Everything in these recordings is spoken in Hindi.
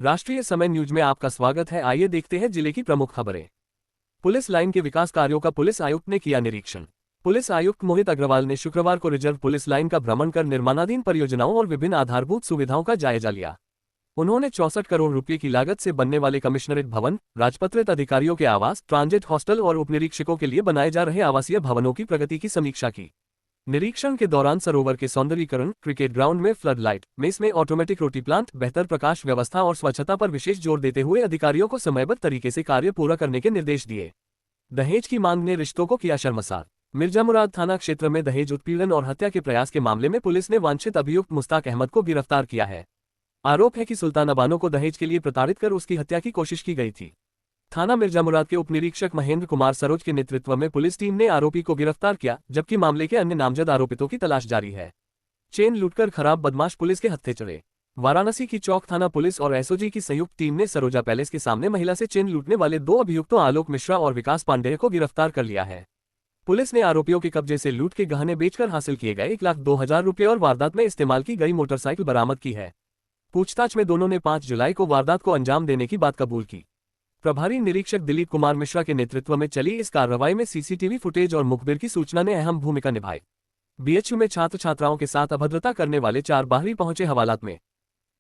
राष्ट्रीय समय न्यूज में आपका स्वागत है। आइए देखते हैं जिले की प्रमुख खबरें। पुलिस लाइन के विकास कार्यों का पुलिस आयुक्त ने किया निरीक्षण। पुलिस आयुक्त मोहित अग्रवाल ने शुक्रवार को रिजर्व पुलिस लाइन का भ्रमण कर निर्माणाधीन परियोजनाओं और विभिन्न आधारभूत सुविधाओं का जायजा लिया। उन्होंने 64 करोड़ रुपये की लागत से बनने वाले कमिश्नरेट भवन, राजपत्रित अधिकारियों के आवास, ट्रांजिट हॉस्टल और उपनिरीक्षकों के लिए बनाए जा रहे आवासीय भवनों की प्रगति की समीक्षा की। निरीक्षण के दौरान सरोवर के सौंदर्यीकरण, क्रिकेट ग्राउंड में फ्लड लाइट, मेस में ऑटोमेटिक रोटी प्लांट, बेहतर प्रकाश व्यवस्था और स्वच्छता पर विशेष जोर देते हुए अधिकारियों को समयबद्ध तरीके से कार्य पूरा करने के निर्देश दिए। दहेज की मांग ने रिश्तों को किया शर्मसार। मिर्जामुराद थाना क्षेत्र में दहेज उत्पीड़न और हत्या के प्रयास के मामले में पुलिस ने वांछित अभियुक्त मुश्ताक अहमद को गिरफ्तार किया है। आरोप है कि सुल्ताना बानो को दहेज के लिए प्रताड़ित कर उसकी हत्या की कोशिश की गई थी। थाना मिर्जामुराद के उपनिरीक्षक महेंद्र कुमार सरोज के नेतृत्व में पुलिस टीम ने आरोपी को गिरफ्तार किया, जबकि मामले के अन्य नामजद आरोपितों की तलाश जारी है। चेन लूटकर खराब बदमाश पुलिस के हत्थे चढ़े। वाराणसी की चौक थाना पुलिस और एसओजी की संयुक्त टीम ने सरोजा पैलेस के सामने महिला से चेन लूटने वाले 2 अभियुक्तों आलोक मिश्रा और विकास पांडेय को गिरफ्तार कर लिया है। पुलिस ने आरोपियों के कब्जे से लूट के गहने बेचकर हासिल किए गए 1,02,000 रुपये और वारदात में इस्तेमाल की गई मोटरसाइकिल बरामद की है। पूछताछ में दोनों ने 5 जुलाई को वारदात को अंजाम देने की बात कबूल की। प्रभारी निरीक्षक दिलीप कुमार मिश्रा के नेतृत्व में चली इस कार्रवाई में सीसीटीवी फुटेज और मुखबिर की सूचना ने अहम भूमिका निभाई। बीएचयू में छात्र छात्राओं के साथ अभद्रता करने वाले 4 बाहरी पहुंचे हवालात में।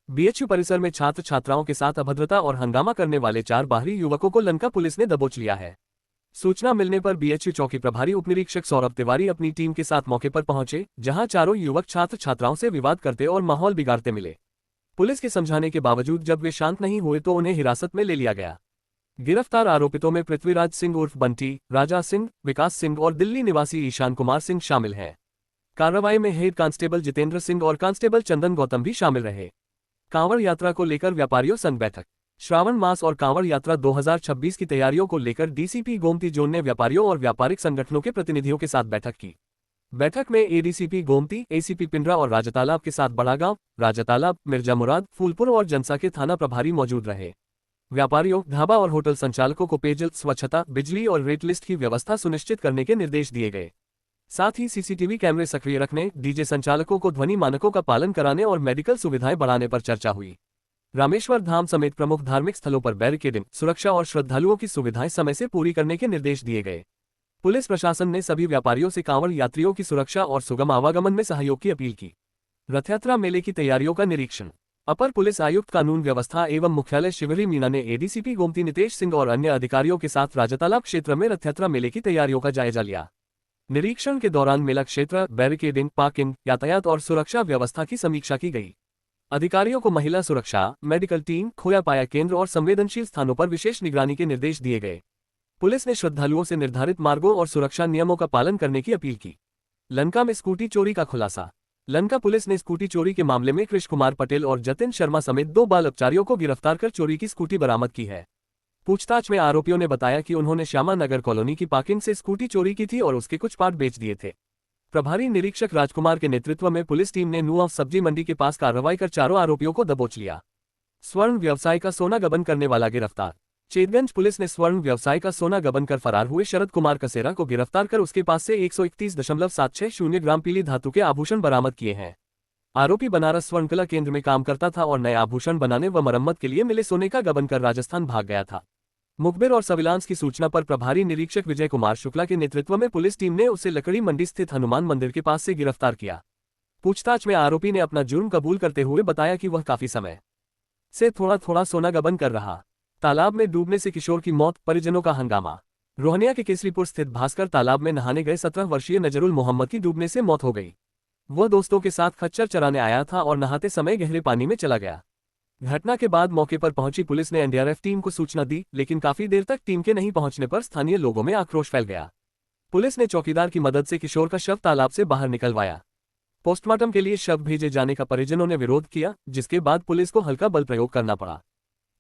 बीएचयू परिसर में छात्र छात्राओं के साथ अभद्रता और हंगामा करने वाले 4 बाहरी युवकों को लंका पुलिस ने दबोच लिया है। सूचना मिलने पर बीएचयू चौकी प्रभारी उपनिरीक्षक सौरभ तिवारी अपनी टीम के साथ मौके पर पहुंचे, जहां चारों युवक छात्र छात्राओं से विवाद करते और माहौल बिगाड़ते मिले। पुलिस के समझाने के बावजूद जब वे शांत नहीं हुए तो उन्हें हिरासत में ले लिया गया। गिरफ्तार आरोपितों में पृथ्वीराज सिंह उर्फ बंटी, राजा सिंह, विकास सिंह और दिल्ली निवासी ईशान कुमार सिंह शामिल हैं। कार्रवाई में हेड कांस्टेबल जितेंद्र सिंह और कांस्टेबल चंदन गौतम भी शामिल रहे। कांवड़ यात्रा को लेकर व्यापारियों संग बैठक। श्रावण मास और कांवड़ यात्रा 2026 की तैयारियों को लेकर डीसीपी गोमती जोन ने व्यापारियों और व्यापारिक संगठनों के प्रतिनिधियों के साथ बैठक की। बैठक में एडीसीपी गोमती, एसीपी पिंडरा और राजातालाब के साथ बड़ागांव, राजातालाब, मिर्जामुराद, फूलपुर और जनसा के थाना प्रभारी मौजूद रहे। व्यापारियों, ढाबा और होटल संचालकों को पेयजल, स्वच्छता, बिजली और रेट लिस्ट की व्यवस्था सुनिश्चित करने के निर्देश दिए गए। साथ ही सीसीटीवी कैमरे सक्रिय रखने, डीजे संचालकों को ध्वनि मानकों का पालन कराने और मेडिकल सुविधाएं बढ़ाने पर चर्चा हुई। रामेश्वर धाम समेत प्रमुख धार्मिक स्थलों पर बैरिकेडिंग, सुरक्षा और श्रद्धालुओं की सुविधाएं समय से पूरी करने के निर्देश दिए गए। पुलिस प्रशासन ने सभी व्यापारियों से कांवड़ यात्रियों की सुरक्षा और सुगम आवागमन में सहयोग की अपील की। रथयात्रा मेले की तैयारियों का निरीक्षण। अपर पुलिस आयुक्त कानून व्यवस्था एवं मुख्यालय शिवहरी मीना ने एडीसीपी गोमती नितेश सिंह और अन्य अधिकारियों के साथ राजातालाब क्षेत्र में रथयात्रा मेले की तैयारियों का जायजा लिया। निरीक्षण के दौरान मेला क्षेत्र, बैरिकेडिंग, पार्किंग, यातायात और सुरक्षा व्यवस्था की समीक्षा की गई। अधिकारियों को महिला सुरक्षा, मेडिकल टीम, खोया पाया केंद्र और संवेदनशील स्थानों पर विशेष निगरानी के निर्देश दिए गए। पुलिस ने श्रद्धालुओं से निर्धारित मार्गों और सुरक्षा नियमों का पालन करने की अपील की। लंका में स्कूटी चोरी का खुलासा। लंका पुलिस ने स्कूटी चोरी के मामले में कृष्ण कुमार पटेल और जतिन शर्मा समेत 2 बाल अपचारियों को गिरफ्तार कर चोरी की स्कूटी बरामद की है। पूछताछ में आरोपियों ने बताया कि उन्होंने श्यामा नगर कॉलोनी की पार्किंग से स्कूटी चोरी की थी और उसके कुछ पार्ट बेच दिए थे। प्रभारी निरीक्षक राजकुमार के नेतृत्व में पुलिस टीम ने नुआ सब्जी मंडी के पास कार्रवाई कर चारों आरोपियों को दबोच लिया। स्वर्ण व्यवसाय का सोना गबन करने वाला गिरफ्तार। चेतगंज पुलिस ने स्वर्ण व्यवसाय का सोना गबन कर फरार हुए शरद कुमार कसेरा को गिरफ्तार कर उसके पास से 131.760 ग्राम पीली धातु के आभूषण बरामद किए हैं। आरोपी बनारस स्वर्ण कला केंद्र में काम करता था और नए आभूषण बनाने व मरम्मत के लिए मिले सोने का गबन कर राजस्थान भाग गया था। मुखबिर और सर्विलांस की सूचना पर प्रभारी निरीक्षक विजय कुमार शुक्ला के नेतृत्व में पुलिस टीम ने उसे लकड़ी मंडी स्थित हनुमान मंदिर के पास से गिरफ्तार किया। पूछताछ में आरोपी ने अपना जुर्म कबूल करते हुए बताया कि वह काफी समय से थोड़ा थोड़ा सोना गबन कर रहा। तालाब में डूबने से किशोर की मौत, परिजनों का हंगामा। रोहनिया के केसरीपुर स्थित भास्कर तालाब में नहाने गए 17 वर्षीय नजरुल मोहम्मद की डूबने से मौत हो गई। वह दोस्तों के साथ खच्चर चराने आया था और नहाते समय गहरे पानी में चला गया। घटना के बाद मौके पर पहुंची पुलिस ने एनडीआरएफ टीम को सूचना दी, लेकिन काफी देर तक टीम के नहीं पहुंचने पर स्थानीय लोगों में आक्रोश फैल गया। पुलिस ने चौकीदार की मदद से किशोर का शव तालाब से बाहर निकलवाया। पोस्टमार्टम के लिए शव भेजे जाने का परिजनों ने विरोध किया, जिसके बाद पुलिस को हल्का बल प्रयोग करना पड़ा।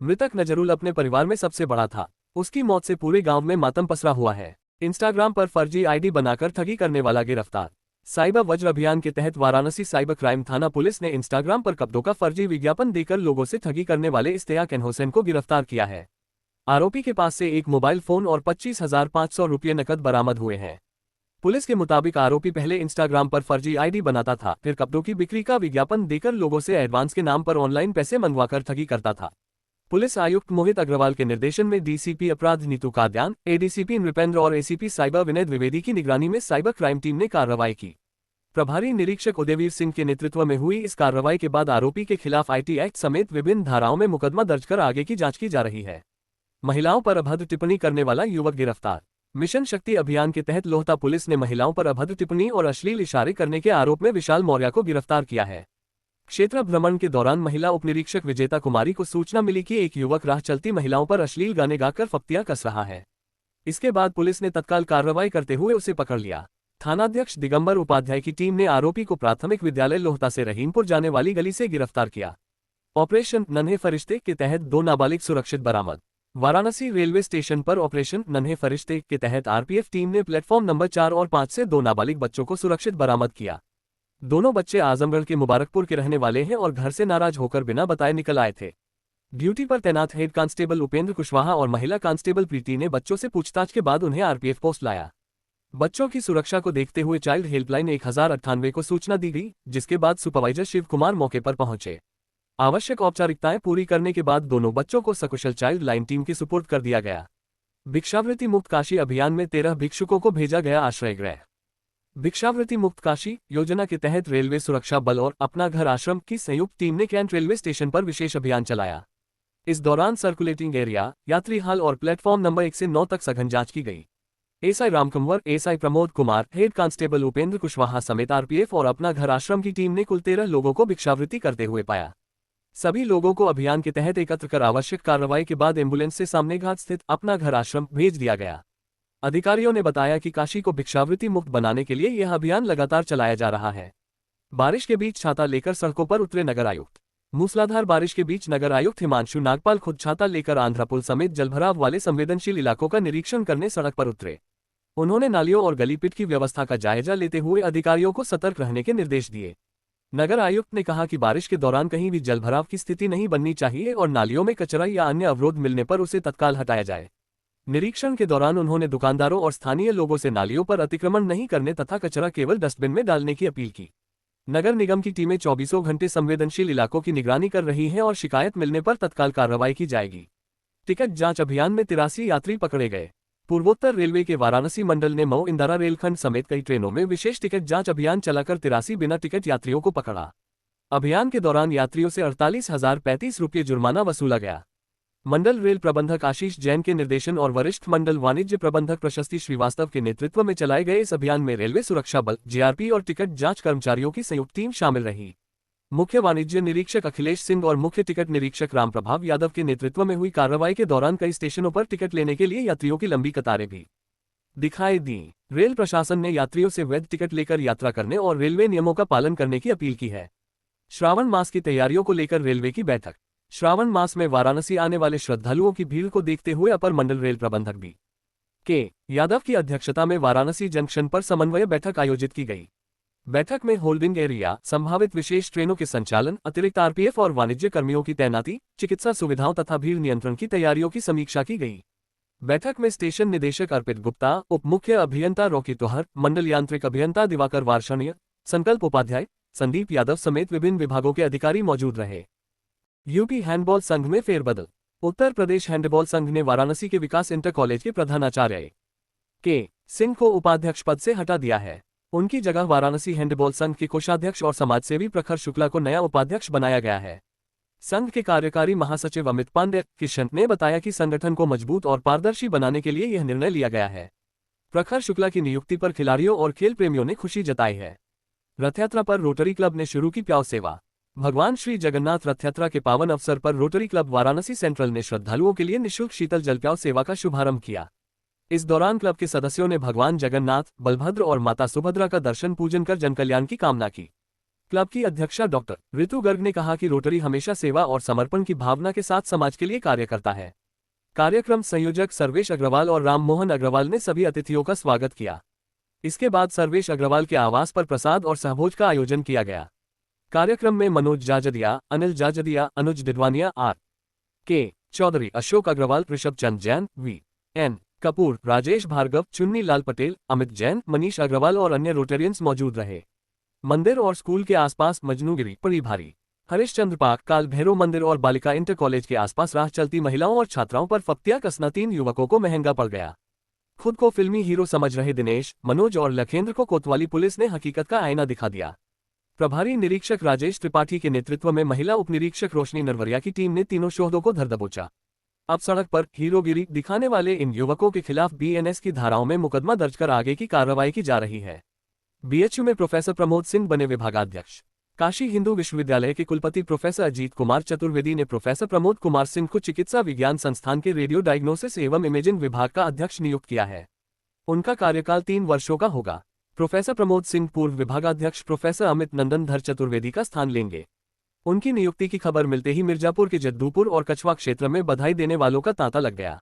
मृतक नजरुल अपने परिवार में सबसे बड़ा था। उसकी मौत से पूरे गांव में मातम पसरा हुआ है। इंस्टाग्राम पर फर्जी आईडी बनाकर ठगी करने वाला गिरफ्तार। साइबर वज्र अभियान के तहत वाराणसी साइबर क्राइम थाना पुलिस ने इंस्टाग्राम पर कपड़ों का फर्जी विज्ञापन देकर लोगों से ठगी करने वाले इश्तियाक हुसैन को गिरफ्तार किया है। आरोपी के पास से एक मोबाइल फोन और 25,500 रुपये नकद बरामद हुए हैं। पुलिस के मुताबिक आरोपी पहले इंस्टाग्राम पर फर्जी आईडी बनाता था, फिर कपड़ों की बिक्री का विज्ञापन देकर लोगों से एडवांस के नाम पर ऑनलाइन पैसे मंगवाकर ठगी करता था। पुलिस आयुक्त मोहित अग्रवाल के निर्देशन में डीसीपी अपराध नीतू काद्यान, एडीसीपी नृपेंद्र और एसीपी साइबर विनय द्विवेदी की निगरानी में साइबर क्राइम टीम ने कार्रवाई की। प्रभारी निरीक्षक उदयवीर सिंह के नेतृत्व में हुई इस कार्रवाई के बाद आरोपी के खिलाफ आईटी एक्ट समेत विभिन्न धाराओं में मुकदमा दर्ज कर आगे की जांच की जा रही है। महिलाओं पर अभद्र टिप्पणी करने वाला युवक गिरफ्तार। मिशन शक्ति अभियान के तहत लोहता पुलिस ने महिलाओं पर अभद्र टिप्पणी और अश्लील इशारे करने के आरोप में विशाल मौर्य को गिरफ्तार किया है। क्षेत्र भ्रमण के दौरान महिला उपनिरीक्षक विजेता कुमारी को सूचना मिली कि एक युवक राह चलती महिलाओं पर अश्लील गाने गाकर फप्तियां कस रहा है। इसके बाद पुलिस ने तत्काल कार्रवाई करते हुए उसे पकड़ लिया। थानाध्यक्ष दिगंबर उपाध्याय की टीम ने आरोपी को प्राथमिक विद्यालय लोहता से रहीमपुर जाने वाली गली से गिरफ्तार किया। ऑपरेशन नन्हे फरिश्ते के तहत 2 नाबालिग सुरक्षित बरामद। वाराणसी रेलवे स्टेशन पर ऑपरेशन नन्हे फरिश्ते के तहत आरपीएफ टीम ने प्लेटफॉर्म नंबर 4 और 5 से 2 नाबालिग बच्चों को सुरक्षित बरामद किया। दोनों बच्चे आजमगढ़ के मुबारकपुर के रहने वाले हैं और घर से नाराज होकर बिना बताए निकल आए थे। ड्यूटी पर तैनात हेड कांस्टेबल उपेंद्र कुशवाहा और महिला कांस्टेबल प्रीति ने बच्चों से पूछताछ के बाद उन्हें आरपीएफ पोस्ट लाया। बच्चों की सुरक्षा को देखते हुए चाइल्ड हेल्पलाइन 1098 को सूचना दी गई, जिसके बाद सुपरवाइजर शिव कुमार मौके पर पहुंचे। आवश्यक औपचारिकताएं पूरी करने के बाद दोनों बच्चों को सकुशल चाइल्ड लाइन टीम की सुपुर्द कर दिया गया। भिक्षावृत्ति मुक्त काशी अभियान में 13 भिक्षुकों को भेजा गया आश्रय गृह। भिक्षावृत्ति मुक्त काशी योजना के तहत रेलवे सुरक्षा बल और अपना घर आश्रम की संयुक्त टीम ने कैंट रेलवे स्टेशन पर विशेष अभियान चलाया। इस दौरान सर्कुलेटिंग एरिया, यात्री हाल और प्लेटफॉर्म नंबर 1 से 9 तक सघन जांच की गई। SI Ramkunwar, SI Pramod Kumar, head constable Upendra Kushwaha समेत आरपीएफ और अपना घर आश्रम की टीम ने कुल 13 लोगों को भिक्षावृत्ति करते हुए पाया। सभी लोगों को अभियान के तहत एकत्र कर आवश्यक कार्रवाई के बाद एम्बुलेंस से सामने घाट स्थित अपना घर आश्रम भेज दिया गया। अधिकारियों ने बताया कि काशी को भिक्षावृत्ति मुक्त बनाने के लिए यह अभियान लगातार चलाया जा रहा है। बारिश के बीच छाता लेकर सड़कों पर उतरे नगर आयुक्त। मूसलाधार बारिश के बीच नगर आयुक्त हिमांशु नागपाल खुद छाता लेकर आंध्रा पुल समेत जलभराव वाले संवेदनशील इलाकों का निरीक्षण करने सड़क पर उतरे। उन्होंने नालियों और गली पिट की व्यवस्था का जायजा लेते हुए अधिकारियों को सतर्क रहने के निर्देश दिए। नगर आयुक्त ने कहा कि बारिश के दौरान कहीं भी जलभराव की स्थिति नहीं बननी चाहिए और नालियों में कचरा या अन्य अवरोध मिलने पर उसे तत्काल हटाया जाए। निरीक्षण के दौरान उन्होंने दुकानदारों और स्थानीय लोगों से नालियों पर अतिक्रमण नहीं करने तथा कचरा केवल डस्टबिन में डालने की अपील की। नगर निगम की टीमें 24 घंटे संवेदनशील इलाकों की निगरानी कर रही हैं और शिकायत मिलने पर तत्काल कार्रवाई की जाएगी। टिकट जांच अभियान में 83 यात्री पकड़े गए। पूर्वोत्तर रेलवे के वाराणसी मंडल ने मऊ इंदिरा रेलखंड समेत कई ट्रेनों में विशेष टिकट जांच अभियान चलाकर 83 बिना टिकट यात्रियों को पकड़ा। अभियान के दौरान यात्रियों से 48,035 रुपये जुर्माना वसूला गया। मंडल रेल प्रबंधक आशीष जैन के निर्देशन और वरिष्ठ मंडल वाणिज्य प्रबंधक प्रशस्ति श्रीवास्तव के नेतृत्व में चलाए गए इस अभियान में रेलवे सुरक्षा बल, जेआरपी और टिकट जांच कर्मचारियों की संयुक्त टीम शामिल रही। मुख्य वाणिज्य निरीक्षक अखिलेश सिंह और मुख्य टिकट निरीक्षक रामप्रभाव यादव के नेतृत्व में हुई कार्रवाई के दौरान कई स्टेशनों पर टिकट लेने के लिए यात्रियों की लंबी कतारें भी दिखाई दी। रेल प्रशासन ने यात्रियों से वैध टिकट लेकर यात्रा करने और रेलवे नियमों का पालन करने की अपील की है। श्रावण मास की तैयारियों को लेकर रेलवे की बैठक। श्रावण मास में वाराणसी आने वाले श्रद्धालुओं की भीड़ को देखते हुए अपर मंडल रेल प्रबंधक बी के यादव की अध्यक्षता में वाराणसी जंक्शन पर समन्वय बैठक आयोजित की गई। बैठक में होल्डिंग एरिया, संभावित विशेष ट्रेनों के संचालन, अतिरिक्त आरपीएफ और वाणिज्य कर्मियों की तैनाती, चिकित्सा सुविधाओं तथा भीड़ नियंत्रण की तैयारियों की समीक्षा की गई। बैठक में स्टेशन निदेशक अर्पित गुप्ता, उप मुख्य अभियंता रॉकी तोहर, मंडल यांत्रिक अभियंता दिवाकर वार्षणीय, संकल्प उपाध्याय, संदीप यादव समेत विभिन्न विभागों के अधिकारी मौजूद रहे। यूपी हैंडबॉल संघ में फेरबदल। उत्तर प्रदेश हैंडबॉल संघ ने वाराणसी के विकास इंटर कॉलेज के प्रधानाचार्य के सिंह को उपाध्यक्ष पद से हटा दिया है। उनकी जगह वाराणसी हैंडबॉल संघ के कोषाध्यक्ष और समाजसेवी प्रखर शुक्ला को नया उपाध्यक्ष बनाया गया है। संघ के कार्यकारी महासचिव अमित पांडे किशन ने बताया कि संगठन को मजबूत और पारदर्शी बनाने के लिए यह निर्णय लिया गया है। प्रखर शुक्ला की नियुक्ति पर खिलाड़ियों और खेल प्रेमियों ने खुशी जताई है। रथयात्रा पर रोटरी क्लब ने शुरू की प्याऊ सेवा। भगवान श्री जगन्नाथ रथयात्रा के पावन अवसर पर रोटरी क्लब वाराणसी सेंट्रल ने श्रद्धालुओं के लिए निःशुल्क शीतल जल प्याऊ सेवा का शुभारंभ किया। इस दौरान क्लब के सदस्यों ने भगवान जगन्नाथ, बलभद्र और माता सुभद्रा का दर्शन पूजन कर जनकल्याण की कामना की। क्लब की अध्यक्षा डॉक्टर ऋतु गर्ग ने कहा कि रोटरी हमेशा सेवा और समर्पण की भावना के साथ समाज के लिए कार्य करता है। कार्यक्रम संयोजक सर्वेश अग्रवाल और राम मोहन अग्रवाल ने सभी अतिथियों का स्वागत किया। इसके बाद सर्वेश अग्रवाल के आवास पर प्रसाद और सहभोज का आयोजन किया गया। कार्यक्रम में मनोज जाजदिया, अनिल जाजदिया, अनुज डिडवानिया, आर के चौधरी, अशोक अग्रवाल, ऋषभ चंद जैन, वी एन कपूर, राजेश भार्गव, चुन्नी लाल पटेल, अमित जैन, मनीष अग्रवाल और अन्य रोटेरियंस मौजूद रहे। मंदिर और स्कूल के आसपास मजनूगिरी पड़ी भारी। हरिश्चंद्र पार्क, काल भैरव मंदिर और बालिका इंटर कॉलेज के आसपास राह चलती महिलाओं और छात्राओं पर फप्तियां कसना 3 युवकों को महंगा पड़ गया। खुद को फिल्मी हीरो समझ रहे दिनेश, मनोज और लखेंद्र को कोतवाली पुलिस ने हकीकत का आईना दिखा दिया। प्रभारी निरीक्षक राजेश त्रिपाठी के नेतृत्व में महिला उप निरीक्षक रोशनी नरवरिया की टीम ने तीनों शोधों को धर दबोचा। अब सड़क पर हीरोगिरी दिखाने वाले इन युवकों के खिलाफ बीएनएस की धाराओं में मुकदमा दर्ज कर आगे की कार्रवाई की जा रही है। बीएचयू में प्रोफेसर प्रमोद सिंह बने विभागाध्यक्ष। काशी हिंदू विश्वविद्यालय के कुलपति प्रोफेसर अजीत कुमार चतुर्वेदी ने प्रोफेसर प्रमोद कुमार सिंह को चिकित्सा विज्ञान संस्थान के रेडियो डायग्नोसिस एवं इमेजिंग विभाग का अध्यक्ष नियुक्त किया है। उनका कार्यकाल 3 वर्षों का होगा। प्रोफेसर प्रमोद सिंह पूर्व विभागाध्यक्ष प्रोफेसर अमित नंदन धर चतुर्वेदी का स्थान लेंगे। उनकी नियुक्ति की खबर मिलते ही मिर्जापुर के जद्दूपुर और कछवा क्षेत्र में बधाई देने वालों का तांता लग गया।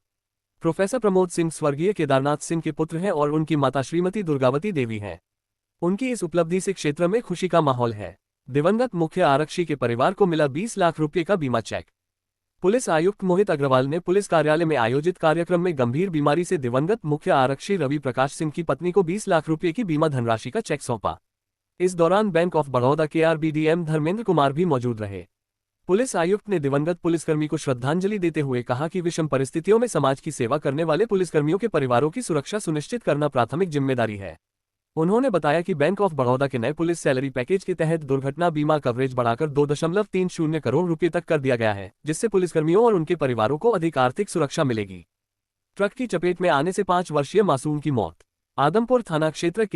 प्रोफेसर प्रमोद सिंह स्वर्गीय केदारनाथ सिंह के पुत्र हैं और उनकी माता श्रीमती दुर्गावती देवी हैं। उनकी इस उपलब्धि से क्षेत्र में खुशी का माहौल है। दिवंगत मुख्य आरक्षी के परिवार को मिला 20 लाख रुपये का बीमा चेक। पुलिस आयुक्त मोहित अग्रवाल ने पुलिस कार्यालय में आयोजित कार्यक्रम में गंभीर बीमारी से दिवंगत मुख्य आरक्षी रवि प्रकाश सिंह की पत्नी को 20 लाख रुपये की बीमा धनराशि का चेक सौंपा। इस दौरान बैंक ऑफ बड़ौदा के आरबीडीएम धर्मेंद्र कुमार भी मौजूद रहे। पुलिस आयुक्त ने दिवंगत पुलिसकर्मी को श्रद्धांजलि देते हुए कहा कि विषम परिस्थितियों में समाज की सेवा करने वाले पुलिसकर्मियों के परिवारों की सुरक्षा सुनिश्चित करना प्राथमिक जिम्मेदारी है। उन्होंने बताया कि बैंक ऑफ बड़ौदा के नए पुलिस सैलरी पैकेज के तहत दुर्घटना बीमा कवरेज बढ़ाकर 2.30 करोड़ रुपये तक कर दिया गया है, जिससे पुलिसकर्मियों और उनके परिवारों को अधिक आर्थिक सुरक्षा मिलेगी। ट्रक की चपेट में आने से 5 वर्षीय मासूम की मौत। आदमपुर थाना क्षेत्र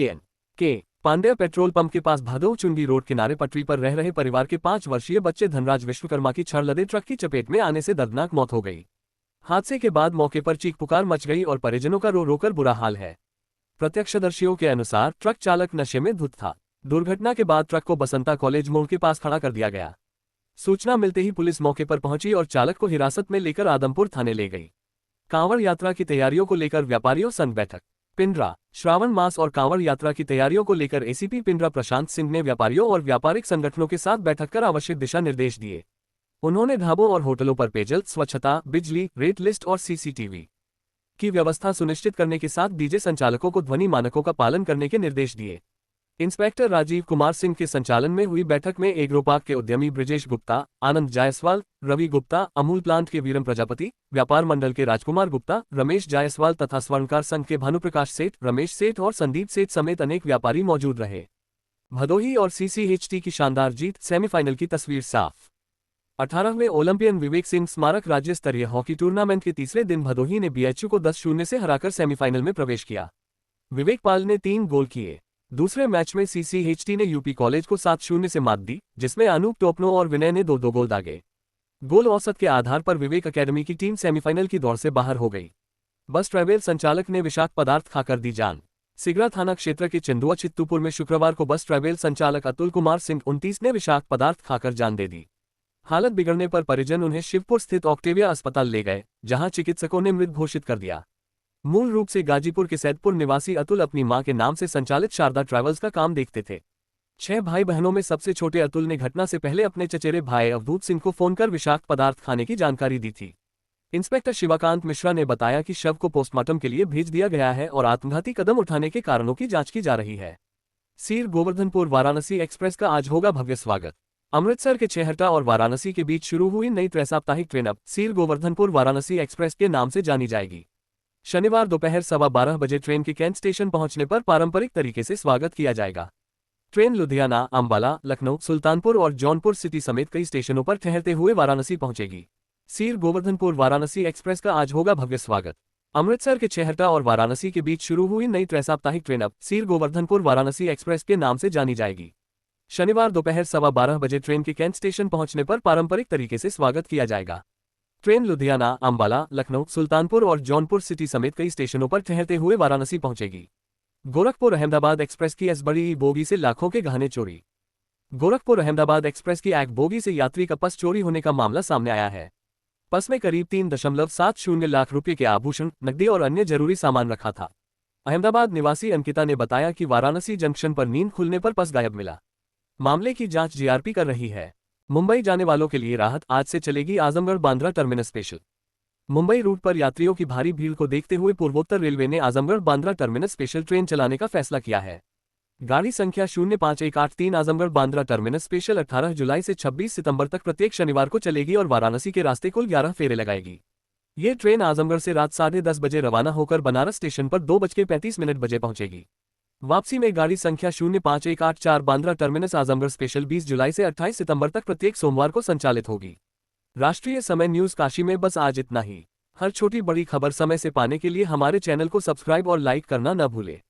के पांड्या पेट्रोल पंप के पास भदोह चुंगी रोड किनारे पटरी पर रह रहे परिवार के 5 वर्षीय बच्चे धनराज विश्वकर्मा की छड़ लदे ट्रक की चपेट में आने से दर्दनाक मौत हो गई। हादसे के बाद मौके पर चीख पुकार मच गई और परिजनों का रो रोकर बुरा हाल है। प्रत्यक्षदर्शियों के अनुसार ट्रक चालक नशे में धुत था। दुर्घटना के बाद ट्रक को बसंता कॉलेज मोड़ के पास खड़ा कर दिया गया। सूचना मिलते ही पुलिस मौके पर पहुंची और चालक को हिरासत में लेकर आदमपुर थाने ले गई। कांवड़ यात्रा की तैयारियों को लेकर व्यापारियों संग बैठक। पिंडरा, श्रावण मास और कांवड़ यात्रा की तैयारियों को लेकर एसीपी पिंडरा प्रशांत सिंह ने व्यापारियों और व्यापारिक संगठनों के साथ बैठक कर आवश्यक दिशा निर्देश दिए। उन्होंने ढाबों और होटलों पर पेयजल, स्वच्छता, बिजली, रेट लिस्ट और सीसीटीवी की व्यवस्था सुनिश्चित करने के साथ डीजे संचालकों को ध्वनि मानकों का पालन करने के निर्देश दिए। इंस्पेक्टर राजीव कुमार सिंह के संचालन में हुई बैठक में एग्रोपार्क के उद्यमी ब्रिजेश गुप्ता, आनंद जायसवाल, रवि गुप्ता, अमूल प्लांट के वीरम प्रजापति, व्यापार मंडल के राजकुमार गुप्ता, रमेश जायसवाल तथा स्वर्णकार संघ के भानुप्रकाश सेठ, रमेश सेठ और संदीप सेठ समेत अनेक व्यापारी मौजूद रहे। भदोही और सीसीएचटी की शानदार जीत, सेमीफाइनल की तस्वीर साफ। 18वें ओलंपियन विवेक सिंह स्मारक राज्य स्तरीय हॉकी टूर्नामेंट के तीसरे दिन भदोही ने बीएचयू को 10-0 से हराकर सेमीफाइनल में प्रवेश किया। विवेक पाल ने 3 गोल किए। दूसरे मैच में सीसीएचटी ने यूपी कॉलेज को 7-0 से मात दी, जिसमें अनूप टोपनो और विनय ने 2-2 गोल दागे। गोल औसत के आधार पर विवेक अकेडमी की टीम सेमीफाइनल की दौड़ से बाहर हो गई। बस ट्रैवल संचालक ने विषाक्त पदार्थ खाकर दी जान। सिगरा थाना क्षेत्र के चंदुआ चित्तूपुर में शुक्रवार को बस ट्रैवल संचालक अतुल कुमार सिंह 29 ने विषाक्त पदार्थ खाकर जान दे दी। हालत बिगड़ने पर परिजन उन्हें शिवपुर स्थित ऑक्टेविया अस्पताल ले गए, जहां चिकित्सकों ने मृत घोषित कर दिया। मूल रूप से गाजीपुर के सैदपुर निवासी अतुल अपनी मां के नाम से संचालित शारदा ट्रैवल्स का काम देखते थे। 6 भाई बहनों में सबसे छोटे अतुल ने घटना से पहले अपने चचेरे भाई अवधूत सिंह को फोन कर विषाक्त पदार्थ खाने की जानकारी दी थी। इंस्पेक्टर शिवाकांत मिश्रा ने बताया कि शव को पोस्टमार्टम के लिए भेज दिया गया है और आत्मघाती कदम उठाने के कारणों की जांच की जा रही है। सीर गोवर्धनपुर वाराणसी एक्सप्रेस का आज होगा भव्य स्वागत। अमृतसर के छेहरटा और वाराणसी के बीच शुरू हुई नई त्रैसाप्ताहिक ट्रेन अब सीर गोवर्धनपुर वाराणसी एक्सप्रेस के नाम से जानी जाएगी। शनिवार दोपहर 12:15 बजे ट्रेन के कैंट स्टेशन पहुंचने पर पारंपरिक तरीके से स्वागत किया जाएगा। ट्रेन लुधियाना, अंबाला, लखनऊ, सुल्तानपुर और जौनपुर सिटी समेत कई स्टेशनों पर ठहरते हुए वाराणसी पहुंचेगी। सीर गोवर्धनपुर वाराणसी एक्सप्रेस का आज होगा भव्य स्वागत। अमृतसर के छेहरटा और वाराणसी के बीच शुरू हुई नई त्रैसाप्ताहिक ट्रेन अब सीर गोवर्धनपुर वाराणसी एक्सप्रेस के नाम से जानी जाएगी। शनिवार दोपहर 12:15 बजे ट्रेन के कैंट स्टेशन पहुंचने पर पारंपरिक तरीके से स्वागत किया जाएगा। ट्रेन लुधियाना, अंबाला, लखनऊ, सुल्तानपुर और जौनपुर सिटी समेत कई स्टेशनों पर ठहरते हुए वाराणसी पहुंचेगी। गोरखपुर अहमदाबाद एक्सप्रेस की एस बड़ी बोगी से लाखों के गहने चोरी। गोरखपुर अहमदाबाद एक्सप्रेस की एक बोगी से यात्री का पर्स चोरी होने का मामला सामने आया है। पर्स में करीब 3.70 लाख रुपए के आभूषण, नकदी और अन्य जरूरी सामान रखा था। अहमदाबाद निवासी अंकिता ने बताया कि वाराणसी जंक्शन पर नींद खुलने पर पर्स गायब मिला। मामले की जांच जीआरपी कर रही है। मुंबई जाने वालों के लिए राहत, आज से चलेगी Azamgarh Bandra terminus special. Mumbai route पर यात्रियों की भारी भीड़ को देखते हुए पूर्वोत्तर रेलवे ने Azamgarh Bandra terminus special train चलाने का फैसला किया है। गाड़ी संख्या 05183 आजमगढ़ बांद्रा टर्मिनस स्पेशल 18 जुलाई से 26 सितंबर तक प्रत्येक शनिवार को चलेगी और वाराणसी के रास्ते कुल 11 फेरे लगाएगी। ये ट्रेन आजमगढ़ से रात 10:30 बजे रवाना होकर बनारस स्टेशन पर 2:35 बजे पहुंचेगी। वापसी में गाड़ी संख्या 05184 बांद्रा टर्मिनस आजमगढ़ स्पेशल 20 जुलाई से 28 सितंबर तक प्रत्येक सोमवार को संचालित होगी। राष्ट्रीय समय न्यूज काशी में बस आज इतना ही। हर छोटी बड़ी खबर समय से पाने के लिए हमारे चैनल को सब्सक्राइब और लाइक करना न भूलें।